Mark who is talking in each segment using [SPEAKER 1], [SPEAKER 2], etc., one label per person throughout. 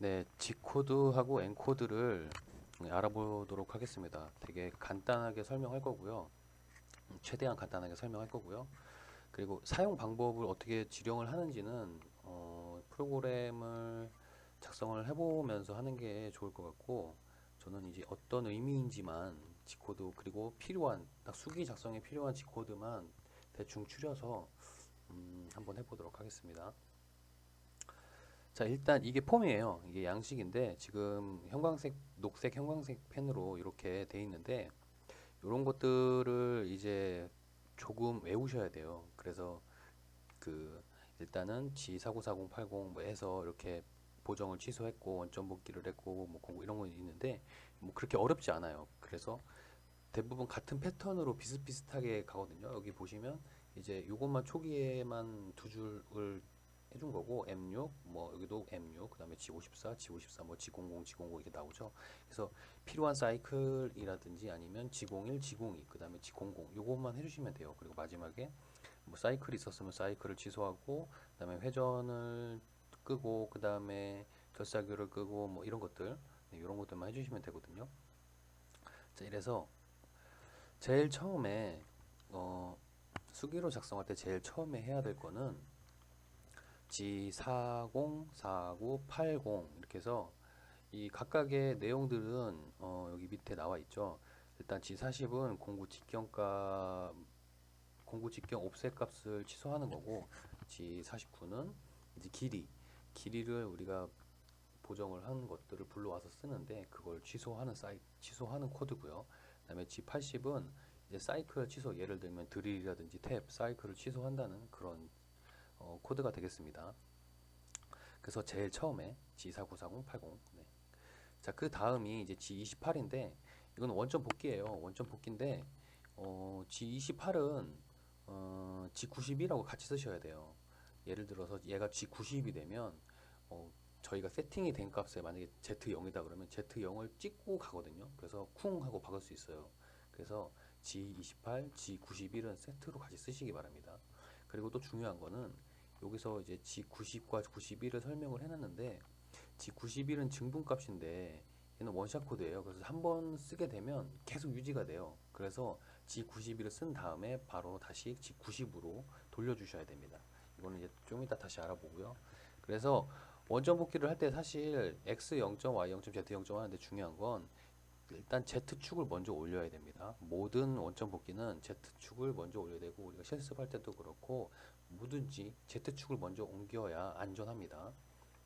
[SPEAKER 1] 네, G코드하고 N코드를 알아보도록 하겠습니다. 되게 간단하게 설명할 거고요. 최대한 간단하게 설명할 거고요. 그리고 사용 방법을 어떻게 지령을 하는지는 프로그램을 작성을 해보면서 하는 게 좋을 것 같고, 저는 이제 어떤 의미인지만 G코드 그리고 필요한 딱 수기 작성에 필요한 G코드만 대충 추려서 한번 해보도록 하겠습니다. 자, 일단 이게 폼이에요. 이게 양식인데 지금 형광색, 녹색, 형광색 펜으로 이렇게 돼 있는데 이런 것들을 이제 조금 외우셔야 돼요. 그래서 그 일단은 G4948080 뭐 해서 이렇게 보정을 취소했고 원점 복귀를 했고 뭐 공고 이런 거 있는데 뭐 그렇게 어렵지 않아요. 그래서 대부분 같은 패턴으로 비슷비슷하게 가거든요. 여기 보시면 이제 요것만 초기에만 두 줄을 해준 거고 M6 뭐 여기도 M6 그다음에 G54 G54 뭐 G00 G00 이렇게 나오죠. 그래서 필요한 사이클이라든지 아니면 G01 G02 그다음에 G00 요것만 해주시면 돼요. 그리고 마지막에 뭐 사이클이 있었으면 사이클을 취소하고 그다음에 회전을 끄고 그다음에 결사교를 끄고 뭐 이런 것들 네, 이런 것들만 해주시면 되거든요. 자, 이래서 제일 처음에 어, 수기로 작성할 때 제일 처음에 해야 될 거는 G40, 49, 80 이렇게 해서 이 각각의 내용들은 여기 밑에 나와 있죠. 일단 G40은 공구 직경 옵셋 값을 취소하는 거고 G49는 이제 길이를 우리가 보정을 한 것들을 불러와서 쓰는데 그걸 취소하는 코드고요. 그다음에 G80은 이제 사이클 취소 예를 들면 드릴이라든지 탭 사이클을 취소한다는 그런 코드가 되겠습니다. 그래서 제일 처음에 G49480 네. 자, 그 다음이 이제 G28인데 이건 원점 복귀예요. 원점 복귀인데 G28은 G90이라고 같이 쓰셔야 돼요. 예를 들어서 얘가 G90이 되면 저희가 세팅이 된 값에 만약에 Z0이다 그러면 Z0을 찍고 가거든요. 그래서 쿵 하고 박을 수 있어요. 그래서 G28, G91은 세트로 같이 쓰시기 바랍니다. 그리고 또 중요한 거는 여기서 이제 G90과 91을 설명을 해놨는데 G91은 증분값인데 얘는 원샷 코드예요. 그래서 한 번 쓰게 되면 계속 유지가 돼요. 그래서 G91을 쓴 다음에 바로 다시 G90으로 돌려주셔야 됩니다. 이거는 이제 좀 이따 다시 알아보고요. 그래서 원점 복귀를 할 때 사실 X 0점, Y 0점, Z 0점 하는데 중요한 건 일단 Z축을 먼저 올려야 됩니다. 모든 원점 복귀는 Z축을 먼저 올려야 되고 우리가 실습할 때도 그렇고 뭐든지 Z축을 먼저 옮겨야 안전합니다.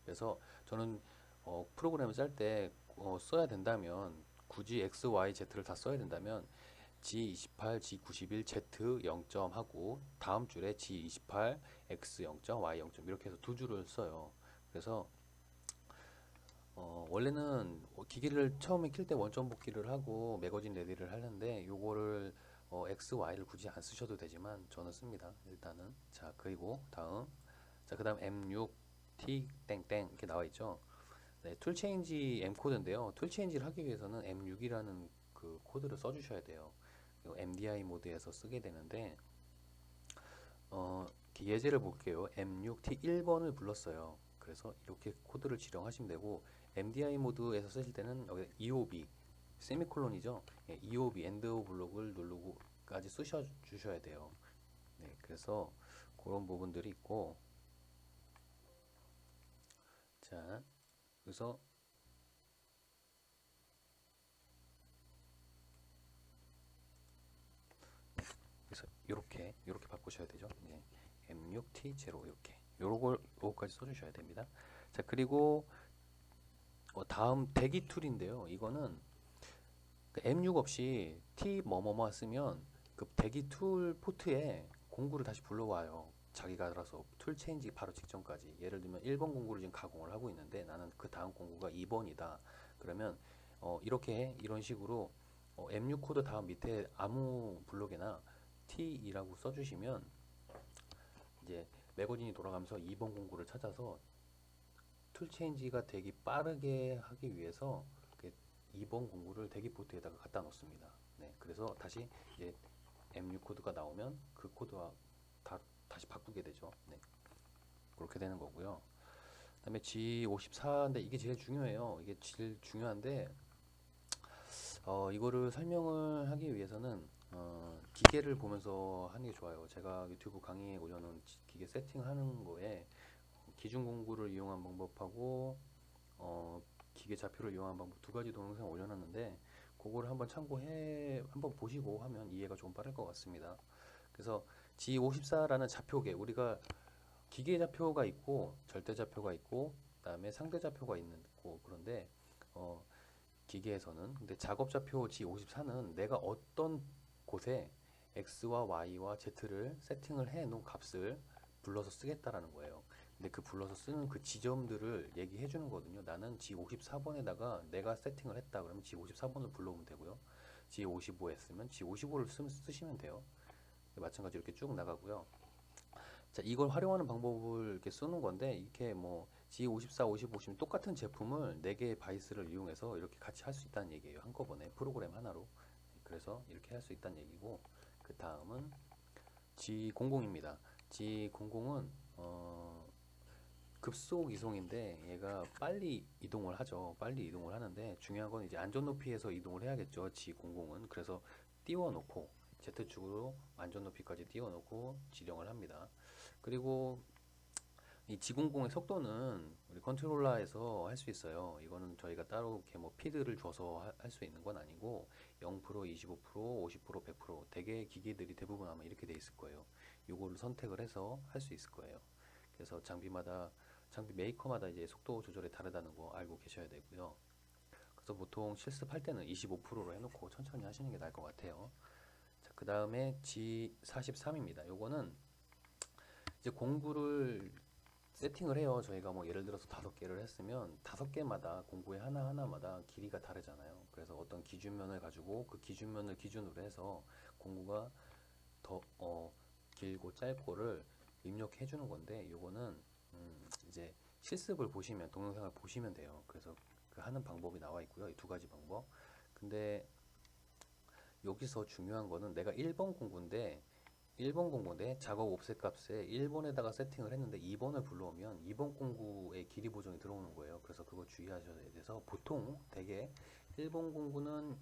[SPEAKER 1] 그래서 저는 프로그램을 짤 때 써야 된다면 굳이 X, Y, Z를 다 써야 된다면 G28, G91, Z 0점 하고 다음 줄에 G28, X 0점, Y 0점 이렇게 해서 두 줄을 써요. 그래서 원래는 기기를 처음에 킬 때 원점 복귀를 하고 매거진 레디를 하는데 요거를 X, Y를 굳이 안 쓰셔도 되지만 저는 씁니다. 일단은 자 그리고 다음 자 그다음 M6 T 땡땡 이렇게 나와 있죠. 네, 툴체인지 M 코드인데요. 툴체인지를 하기 위해서는 M6이라는 그 코드를 써주셔야 돼요. 그리고 MDI 모드에서 쓰게 되는데 예제를 볼게요. M6 T1번을 불렀어요. 그래서 이렇게 코드를 지령하시면 되고 MDI 모드에서 쓰실 때는 여기 EOB 세미콜론이죠. 예, EOB 엔드 오브 블록을 누르고까지 쓰셔 주셔야 돼요. 네, 그래서 그런 부분들이 있고 자, 그래서 이렇게 바꾸셔야 되죠. 네, M6T0 이렇게 요거까지 써주셔야 됩니다. 자, 그리고 다음 대기 툴인데요. 이거는 그 M6 없이 T 뭐뭐뭐 쓰면 그 대기 툴 포트에 공구를 다시 불러와요. 자기가 알아서 툴 체인지 바로 직전까지. 예를 들면 1번 공구를 지금 가공을 하고 있는데 나는 그 다음 공구가 2번이다. 그러면 이렇게 이런 식으로 M6 코드 다음 밑에 아무 블록에나 T이라고 써주시면 이제 매거진이 돌아가면서 2번 공구를 찾아서 툴 체인지가 되게 빠르게 하기 위해서 2번 공구를 대기 포트에다가 갖다 놓습니다. 네, 그래서 다시 이제 M6 코드가 나오면 그 코드와 다시 바꾸게 되죠. 네, 그렇게 되는 거고요. 그다음에 G54인데 이게 제일 중요해요. 이게 제일 중요한데 이거를 설명을 하기 위해서는 기계를 보면서 하는 게 좋아요. 제가 유튜브 강의에 올려놓은 기계 세팅하는 거에 기준 공구를 이용한 방법하고 기계 좌표를 이용한 방법 두 가지 동영상 올려놨는데 그거를 한번 참고해 한번 보시고 하면 이해가 좀 빠를 것 같습니다. 그래서 G54라는 좌표계 우리가 기계 좌표가 있고 절대 좌표가 있고 그다음에 상대 좌표가 있는 거 그런데 어, 기계에서는 근데 작업 좌표 G54는 내가 어떤 곳에 X와 Y와 Z를 세팅을 해 놓은 값을 불러서 쓰겠다라는 거예요. 근데 그 불러서 쓰는 그 지점들을 얘기해 주는 거거든요. 나는 G54번에다가 내가 세팅을 했다. 그러면 G54번을 불러오면 되고요. G55 했으면 G55를 쓰시면 돼요. 마찬가지로 이렇게 쭉 나가고요. 자, 이걸 활용하는 방법을 이렇게 쓰는 건데 이렇게 뭐 G54, 55, 50 똑같은 제품을 4개의 바이스를 이용해서 이렇게 같이 할 수 있다는 얘기예요. 한꺼번에 프로그램 하나로. 그래서 이렇게 할 수 있다는 얘기고 그 다음은 G00입니다. G00은 급속 이송인데 얘가 빨리 이동을 하죠. 빨리 이동을 하는데 중요한 건 이제 안전 높이에서 이동을 해야겠죠. G00은 그래서 띄워놓고 Z축으로 안전 높이까지 띄워놓고 지령을 합니다. 그리고 이 G00의 속도는 우리 컨트롤러에서 할 수 있어요. 이거는 저희가 따로 이렇게 뭐 피드를 줘서 할 수 있는 건 아니고 0%, 25%, 50%, 100% 대개 기기들이 대부분 아마 이렇게 돼 있을 거예요. 요거를 선택을 해서 할 수 있을 거예요. 그래서 장비 메이커마다 이제 속도 조절이 다르다는 거 알고 계셔야 되고요. 그래서 보통 실습할 때는 25%로 해놓고 천천히 하시는 게 나을 것 같아요. 자, 그 다음에 G43입니다. 요거는 이제 공구를 세팅을 해요. 저희가 뭐 예를 들어서 5개를 했으면 5개마다 공구의 하나하나마다 길이가 다르잖아요. 그래서 어떤 기준면을 가지고 그 기준면을 기준으로 해서 공구가 더 길고 짧고를 입력해 주는 건데 요거는 이제 실습을 보시면 동영상을 보시면 돼요. 그래서 그 하는 방법이 나와 있고요. 이 두 가지 방법. 근데 여기서 중요한 거는 내가 1번 공구인데 1번 공구인데 작업 옵셋 값에 1번에다가 세팅을 했는데 2번을 불러오면 2번 공구의 길이 보정이 들어오는 거예요. 그래서 그거 주의하셔야 돼서 보통 대개 1번 공구는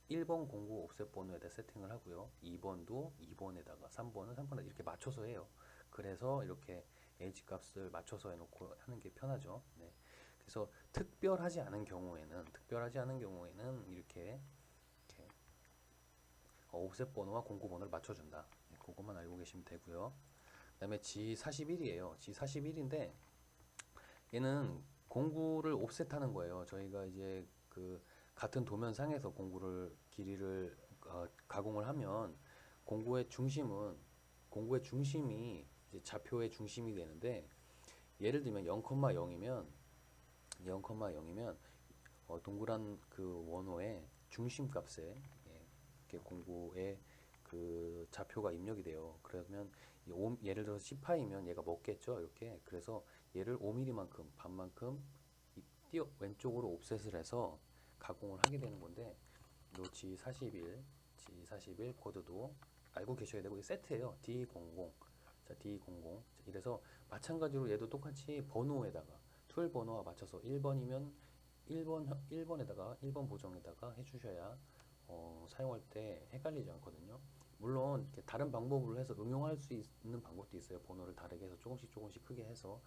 [SPEAKER 1] 1번 공구 옵셋 번호에다 세팅을 하고요. 2번도 2번에다가 3번은 3번에다 이렇게 맞춰서 해요. 그래서 이렇게 에이지 값을 맞춰서 해놓고 하는 게 편하죠. 네. 그래서 특별하지 않은 경우에는 이렇게 옵셋 번호와 공구 번호를 맞춰준다. 네, 그것만 알고 계시면 되고요. 그 다음에 G41이에요. G41인데 얘는 공구를 옵셋하는 거예요. 저희가 이제 그 같은 도면상에서 공구를 길이를 가공을 하면 공구의 중심이 이제 좌표의 중심이 되는데 예를 들면 0,0이면 동그란 그 원호의 중심 값에 이렇게 공구의 그 좌표가 입력이 돼요. 그러면 예를 들어서 10파이면 얘가 먹겠죠. 이렇게. 그래서 얘를 5mm만큼 반만큼 왼쪽으로 옵셋을 해서 가공을 하게 되는 건데 요 G41 코드도 알고 계셔야 되고 이게 세트예요. D00. 자, D00. 이래서 마찬가지로 얘도 똑같이 번호에다가 툴 번호와 맞춰서 1번이면 1번에다가 1번 보정에다가 해주셔야 사용할 때 헷갈리지 않거든요. 물론 다른 방법으로 해서 응용할 수 있는 방법도 있어요. 번호를 다르게 해서 조금씩 크게 해서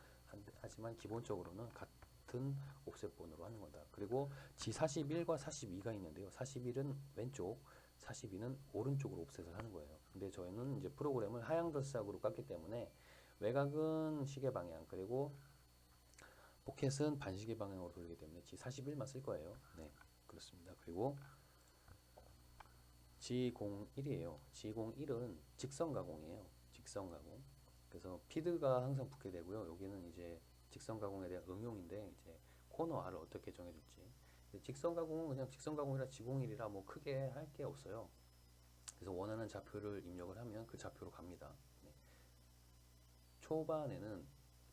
[SPEAKER 1] 하지만 기본적으로는 같은 옵셋 번호로 하는 거다. 그리고 G41과 42가 있는데요. 41은 왼쪽, 42는 오른쪽으로 옵셋을 하는 거예요. 근데 저희는 이제 프로그램을 하향절삭으로 깠기 때문에 외곽은 시계 방향 그리고 포켓은 반시계 방향으로 돌리기 때문에 G41만 쓸 거예요. 네, 그렇습니다. 그리고 G01이에요. G01은 직선 가공이에요. 직선 가공. 그래서 피드가 항상 붙게 되고요. 여기는 이제 직선 가공에 대한 응용인데 이제 코너 R을 어떻게 정해줄지. 직선 가공은 그냥 직선 가공이라 G01이라 뭐 크게 할 게 없어요. 그래서 원하는 좌표를 입력을 하면 그 좌표로 갑니다. 네. 초반에는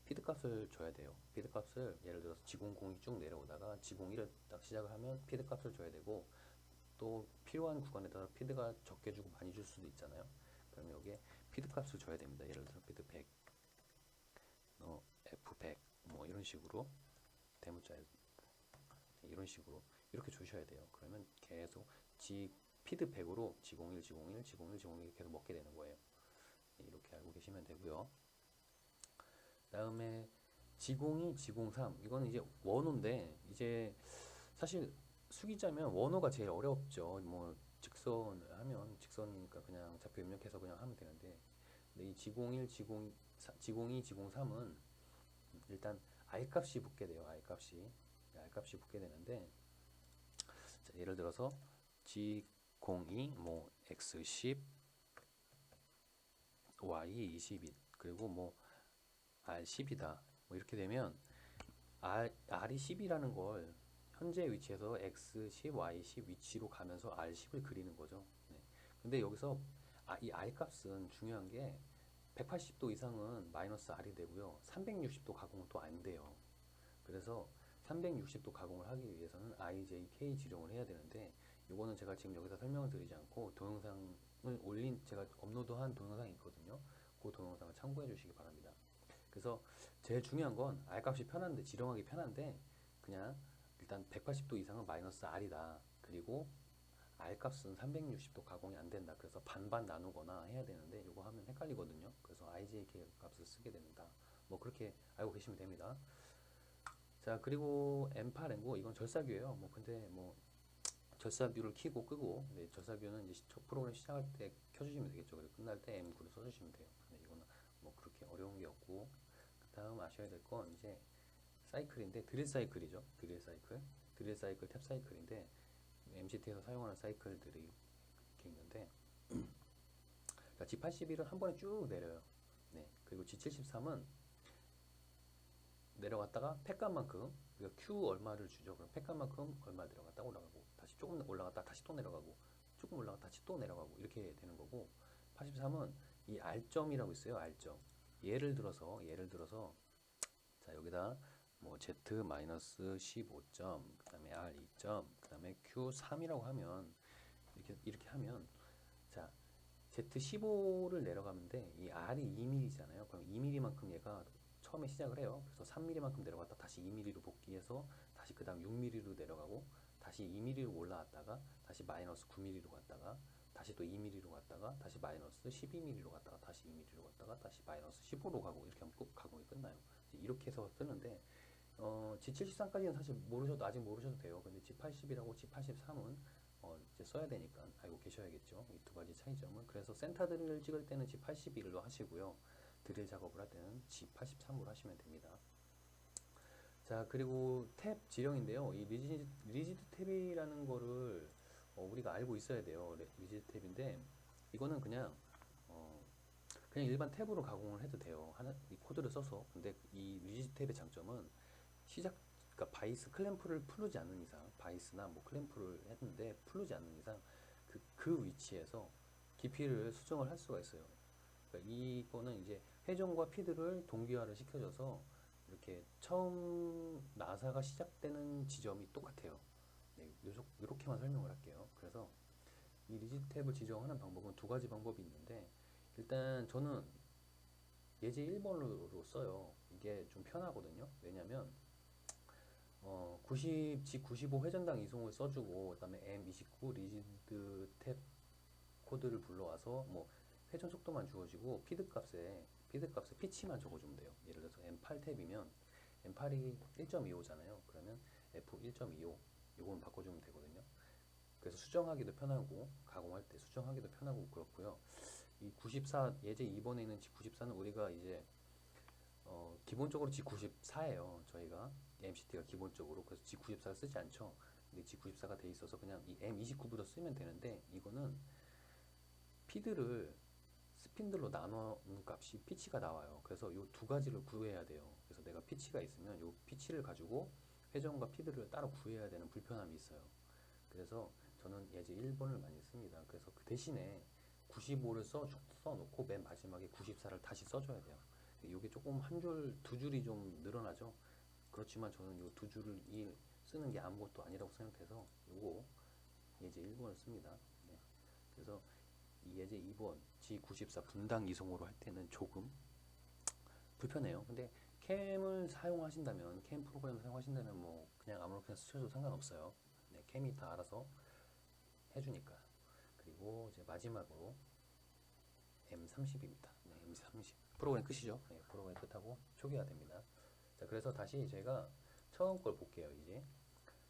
[SPEAKER 1] 피드 값을 줘야 돼요. 피드 값을 예를 들어서 G00이 쭉 내려오다가 G01을 딱 시작을 하면 피드 값을 줘야 되고 또 필요한 구간에다가 피드가 적게 주고 많이 줄 수도 있잖아요. 그럼 여기에 피드 값을 줘야 됩니다. 예를 들어 피드 100, F100 뭐 이런 식으로 대문자 이런 식으로 이렇게 주셔야 돼요. 그러면 계속 피드백으로 G01, G01, G01, G01 계속 먹게 되는 거예요. 이렇게 알고 계시면 되고요. 다음에 G02, G03 이거는 이제 원호인데 이제 사실 수기자면 원호가 제일 어렵죠. 뭐 직선을 하면 직선이니까 그냥 좌표 입력해서 그냥 하면 되는데 근데 이 G01, G02, G03은 일단 R값이 붙게 돼요. R값이 붙게 되는데 자, 예를 들어서 G02 뭐 X10 Y21 그리고 뭐 R10이다 뭐 이렇게 되면 R이 10이라는 걸 현재 위치에서 X10, Y10 위치로 가면서 R10을 그리는 거죠. 네. 근데 여기서 이 R 값은 중요한 게 180도 이상은 마이너스 R이 되고요. 360도 가공은 또 안 돼요. 그래서 360도 가공을 하기 위해서는 IJK 지령을 해야 되는데 이거는 제가 지금 여기서 설명을 드리지 않고 동영상을 제가 업로드한 동영상이 있거든요. 그 동영상을 참고해 주시기 바랍니다. 그래서 제일 중요한 건 R값이 편한데 지령하기 편한데 그냥 일단 180도 이상은 마이너스 R이다. 그리고 R값은 360도 가공이 안 된다. 그래서 반반 나누거나 해야 되는데 이거 하면 헷갈리거든요. 그래서 IJK 값을 쓰게 됩니다. 뭐 그렇게 알고 계시면 됩니다. 자, 그리고 M8N9 이건 절사뷰예요. 뭐 근데 뭐 절사뷰를 켜고 끄고 네, 절사뷰는 이제 프로그램 시작할 때 켜주시면 되겠죠. 그리고 끝날 때 M9를 써주시면 돼요. 네, 이거는 뭐 그렇게 어려운 게 없고 그 다음 아셔야 될 건 이제 사이클인데 드릴 사이클이죠. 드릴 사이클, 탭 사이클인데 MCT에서 사용하는 사이클들이 이렇게 있는데 G81은 한 번에 쭉 내려요. 네, 그리고 G73은 내려갔다가 팩값만큼 우리가 Q 얼마를 주죠. 그럼 팩값만큼 얼마 내려갔다 올라가고 다시 조금 올라갔다 다시 또 내려가고 조금 올라갔다 다시 또 내려가고 이렇게 되는 거고 83은 이 R점이라고 있어요. R점. 예를 들어서 자 여기다 뭐 Z-15점 그 다음에 R2점 그 다음에 Q3이라고 하면 이렇게 하면 자 Z15를 내려가는데 이 R이 2mm잖아요. 그럼 2mm만큼 얘가 처음에 시작을 해요. 그래서 3mm만큼 내려갔다 다시 2mm로 복귀해서 다시 그 다음 6mm로 내려가고 다시 2mm로 올라왔다가 다시 마이너스 9mm로 갔다가 다시 또 2mm로 갔다가 다시 마이너스 12mm로 갔다가 다시 2mm로 갔다가 다시 마이너스 15로 가고 이렇게 하면 가공이 끝나요. 이렇게 해서 쓰는데 G73까지는 사실 아직 모르셔도 돼요. 근데 G80이라고 G83은 이제 써야 되니까 알고 계셔야겠죠. 이 두 가지 차이점은. 그래서 센터 드릴을 찍을 때는 G81로 하시고요. 드릴 작업을 할 때는 G83으로 하시면 됩니다. 자, 그리고 탭 지령인데요. 이 리지드 탭이라는 거를 우리가 알고 있어야 돼요. 리지드 탭인데 이거는 그냥 일반 탭으로 가공을 해도 돼요. 이 코드를 써서. 근데 이 리지드 탭의 장점은 그러니까 바이스 클램프를 풀지 않는 이상, 바이스나 뭐 클램프를 했는데 풀지 않는 이상 그 위치에서 깊이를 수정을 할 수가 있어요. 그러니까 이거는 이제 회전과 피드를 동기화를 시켜줘서 이렇게 처음 나사가 시작되는 지점이 똑같아요. 네, 이렇게만 설명을 할게요. 그래서 이 리지드 탭을 지정하는 방법은 두 가지 방법이 있는데 일단 저는 예제 1번으로 써요. 이게 좀 편하거든요. 왜냐면 95 회전당 이송을 써주고 그다음에 M29 리지드 탭 코드를 불러와서 뭐 회전 속도만 주어지고 피드 값에 피치만 적어주면 돼요. 예를 들어서 M8 탭이면 M8이 1.25잖아요. 그러면 F 1.25 요건 바꿔주면 되거든요. 그래서 수정하기도 편하고 가공할 때 수정하기도 편하고 그렇고요. 이 94 예제 2번에 있는 G94는 우리가 이제 기본적으로 G94예요. 저희가 MCT가 기본적으로 그래서 G94를 쓰지 않죠. 근데 G94가 돼 있어서 그냥 이 M29부터 쓰면 되는데 이거는 피드를 스핀들로 나누는 값이 피치가 나와요. 그래서 이 두 가지를 구해야 돼요. 그래서 내가 피치가 있으면 이 피치를 가지고 회전과 피드를 따로 구해야 되는 불편함이 있어요. 그래서 저는 예제 1번을 많이 씁니다. 그래서 그 대신에 95를 써놓고 맨 마지막에 94를 다시 써줘야 돼요. 이게 조금 한 줄, 두 줄이 좀 늘어나죠. 그렇지만 저는 이 두 줄을 쓰는 게 아무것도 아니라고 생각해서 요거 예제 1번을 씁니다. 네. 그래서 이 예제 2번 G94 분당 이송으로 할 때는 조금 불편해요. 근데 캠을 사용하신다면, 캠 프로그램을 사용하신다면 뭐 그냥 아무렇게나 쓰셔도 상관없어요. 네, 캠이 다 알아서 해주니까. 그리고 이제 마지막으로 M30입니다. 네, M30. 프로그램 끝이죠. 네, 프로그램 끝하고 초기화 됩니다. 자, 그래서 다시 제가 처음 걸 볼게요, 이제.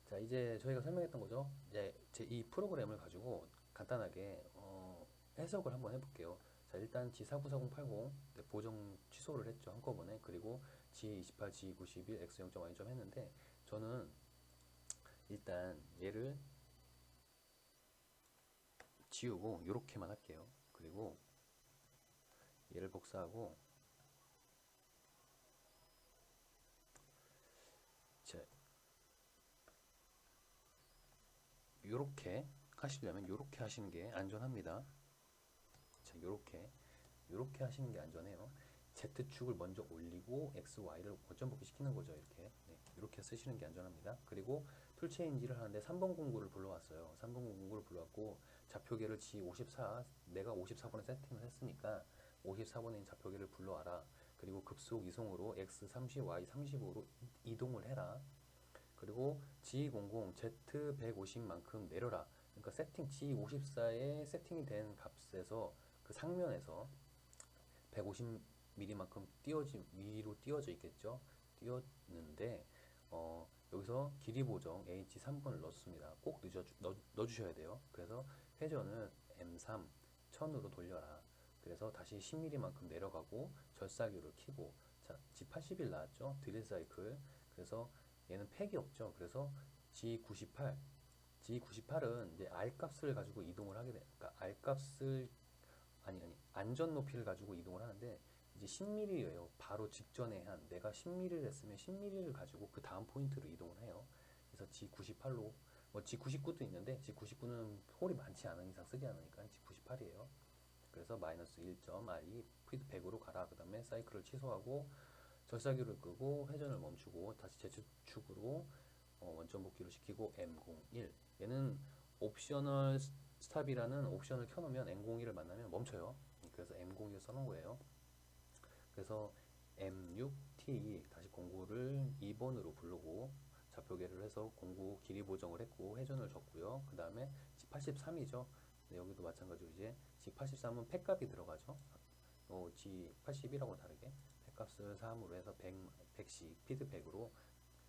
[SPEAKER 1] 자, 이제 저희가 설명했던 거죠. 이제 제 이 프로그램을 가지고 간단하게 해석을 한번 해볼게요. 자, 일단 G494080 보정 취소를 했죠, 한꺼번에. 그리고 G28, G91, X0.Y 했는데, 저는 일단 얘를 지우고 이렇게만 할게요. 그리고 얘를 복사하고, 자, 요렇게 하시려면 요렇게 하시는 게 안전합니다. 자, 요렇게 하시는 게 안전해요. Z축을 먼저 올리고 XY를 원점복귀 시키는 거죠. 이렇게. 네, 이렇게 쓰시는 게 안전합니다. 그리고 툴체인지를 하는데 3번 공구를 불러왔어요. 3번 공구를 불러왔고 좌표계를 G54, 내가 54번에 세팅을 했으니까 54번에 있는 좌표계를 불러와라. 그리고 급속 이송으로 X30, Y35로 이동을 해라. 그리고 G00, Z150만큼 내려라. 그러니까 세팅 G54에 세팅이 된 값에서 그 상면에서 150mm만큼 위로 띄워져 있겠죠. 띄었는데 여기서 길이 보정 H3번을 넣습니다. 꼭 넣어주셔야 돼요. 그래서 회전을 M3 1000으로 돌려라. 그래서 다시 10mm만큼 내려가고 절사규를 켜고, 자, G81 나왔죠. 드릴 사이클. 그래서 얘는 팩이 없죠. 그래서 G98은 이제 R 값을 가지고 이동을 하게 돼. 그러니까 R 값을 아니 안전 높이를 가지고 이동을 하는데 이제 10mm예요. 바로 직전에 한 내가 10mm를 했으면 10mm를 가지고 그 다음 포인트로 이동을 해요. 그래서 G98로 뭐 G99도 있는데 G99는 홀이 많지 않은 이상 쓰지 않으니까 G98이에요. 그래서 마이너스 1점 R이 피드백으로 가라. 그 다음에 사이클을 취소하고 절사규를 끄고 회전을 멈추고 다시 Z축으로 원점 복귀를 시키고 M01. 얘는 옵셔널 스탑이라는 옵션을 켜놓으면 M01을 만나면 멈춰요. 그래서 M01 써놓은 거예요. 그래서 M6T 다시 공구를 2번으로 부르고 좌표계를 해서 공구 길이 보정을 했고 회전을 줬고요. 그 다음에 G83이죠. 네, 여기도 마찬가지로 이제 G83은 팩값이 들어가죠. G81하고 다르게 팩값을 3으로 해서 100씩 피드백으로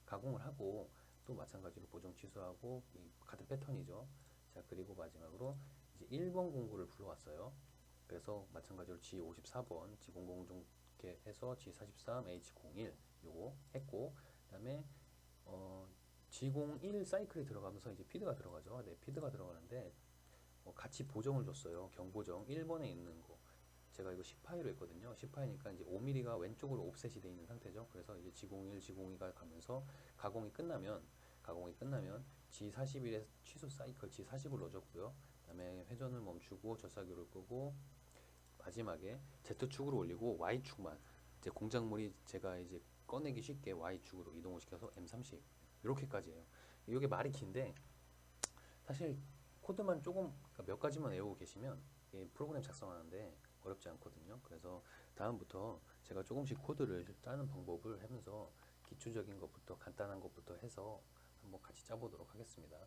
[SPEAKER 1] 가공을 하고 또 마찬가지로 보정 취소하고 같은 패턴이죠. 자, 그리고 마지막으로 이제 1번 공구를 불러왔어요. 그래서 마찬가지로 G54번, G00 이렇게 해서 G43, H01 요거 했고, 그다음에 G01 사이클이 들어가면서 이제 피드가 들어가죠. 네, 피드가 들어가는데 같이 보정을 줬어요. 경보정 1번에 있는 거. 제가 이거 10파이로 했거든요. 10파이니까 이제 5mm가 왼쪽으로 옵셋이 되어 있는 상태죠. 그래서 이제 G01, G02가 가면서 가공이 끝나면 G41의 취소 사이클 G40을 넣어줬고요. 그다음에 회전을 멈추고 절사규를 끄고 마지막에 Z축으로 올리고 Y축만 이제 공작물이 제가 이제 꺼내기 쉽게 Y축으로 이동을 시켜서 M30 이렇게까지예요. 이게 말이 긴데 사실 코드만 조금 그러니까 몇 가지만 외우고 계시면 프로그램 작성하는데 어렵지 않거든요. 그래서 다음부터 제가 조금씩 코드를 짜는 방법을 하면서 기초적인 것부터 간단한 것부터 해서 한번 같이 짜보도록 하겠습니다.